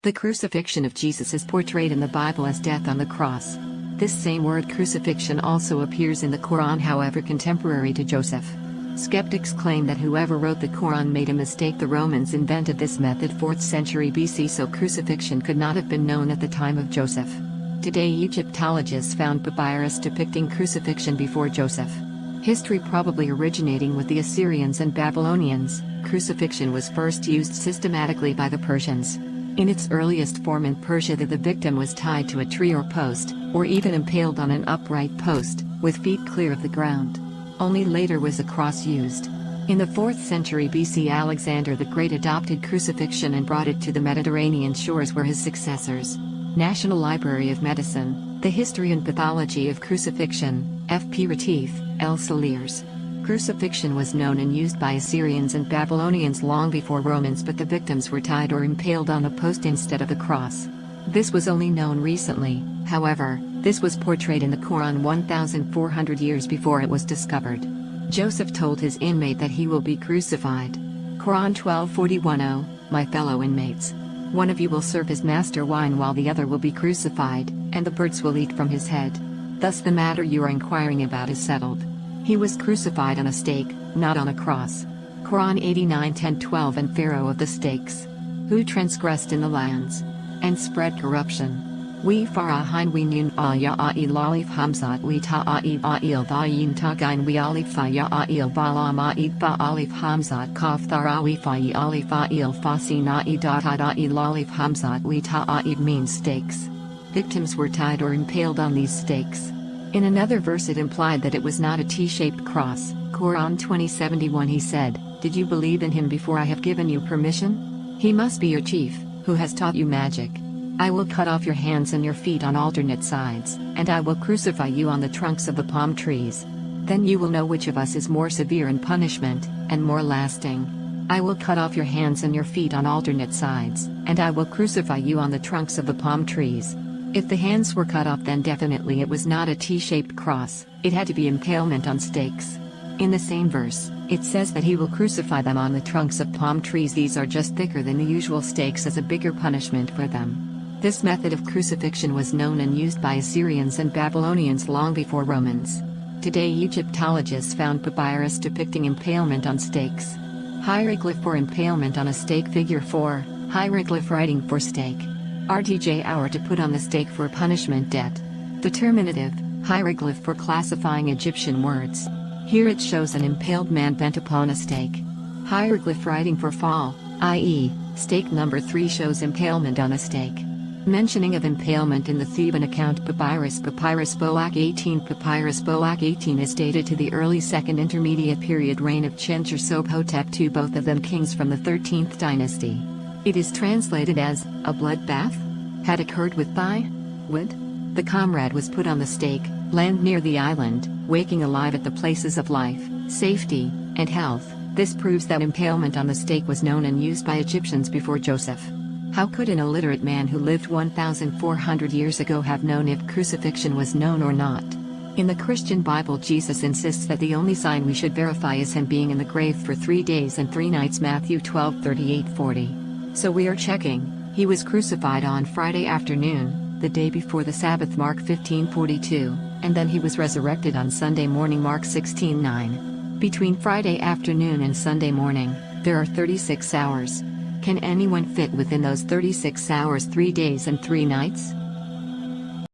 The crucifixion of Jesus is portrayed in the Bible as death on the cross. This same word crucifixion also appears in the Quran, however contemporary to Joseph. Skeptics claim that whoever wrote the Quran made a mistake. The Romans invented this method 4th century BC, so crucifixion could not have been known at the time of Joseph. Today Egyptologists found papyrus depicting crucifixion before Joseph. History probably originating with the Assyrians and Babylonians. Crucifixion was first used systematically by the Persians. In its earliest form in Persia, the victim was tied to a tree or post, or even impaled on an upright post, with feet clear of the ground. Only later was a cross used. In the 4th century BC, Alexander the Great adopted crucifixion and brought it to the Mediterranean shores, where his successors. National Library of Medicine, The History and Pathology of Crucifixion, F. P. Retief, L. Saliers. Crucifixion was known and used by Assyrians and Babylonians long before Romans, but the victims were tied or impaled on a post instead of a cross. This was only known recently. However, this was portrayed in the Quran 1,400 years before it was discovered. Joseph told his inmate that he will be crucified. Quran 12:41. My fellow inmates, one of you will serve his master wine while the other will be crucified, and the birds will eat from his head. Thus the matter you are inquiring about is settled. He was crucified on a stake, not on a cross. Quran 89:10-12. And Pharaoh of the stakes, who transgressed in the lands and spread corruption. We farahin we nun ya lalif hamzat we ta'il vayin tagain we alif fa ya il bala ma'id fa alif hamzat kaf tharawi fa alif il fasina idata lalif hamzat we ta'id means stakes. Victims were tied or impaled on these stakes. In another verse it implied that it was not a T-shaped cross. Quran 20:71. He said, "Did you believe in him before I have given you permission? He must be your chief, who has taught you magic. I will cut off your hands and your feet on alternate sides, and I will crucify you on the trunks of the palm trees. Then you will know which of us is more severe in punishment, and more lasting. I will cut off your hands and your feet on alternate sides, and I will crucify you on the trunks of the palm trees." If the hands were cut off, then definitely it was not a T-shaped cross, it had to be impalement on stakes. In the same verse, it says that he will crucify them on the trunks of palm trees. These are just thicker than the usual stakes as a bigger punishment for them. This method of crucifixion was known and used by Assyrians and Babylonians long before Romans. Today Egyptologists found papyrus depicting impalement on stakes. Hieroglyph for impalement on a stake. Figure 4, hieroglyph writing for stake. RTJ hour to put on the stake for punishment debt. Determinative, hieroglyph for classifying Egyptian words. Here it shows an impaled man bent upon a stake. Hieroglyph writing for fall, i.e., stake number 3 shows impalement on a stake. Mentioning of impalement in the Theban account Papyrus Boak 18. Papyrus Boak 18 is dated to the early 2nd intermediate period reign of Chencher-Sophotep II, both of them kings from the 13th dynasty. It is translated as, a bloodbath had occurred with wood. The comrade was put on the stake, land near the island, waking alive at the places of life, safety, and health. This proves that impalement on the stake was known and used by Egyptians before Joseph. How could an illiterate man who lived 1,400 years ago have known if crucifixion was known or not? In the Christian Bible, Jesus insists that the only sign we should verify is him being in the grave for 3 days and 3 nights. Matthew 12:38-40. So we are checking. He was crucified on Friday afternoon, the day before the Sabbath, Mark 15:42, and then he was resurrected on Sunday morning, Mark 16:9. Between Friday afternoon and Sunday morning, there are 36 hours. Can anyone fit within those 36 hours 3 days and 3 nights?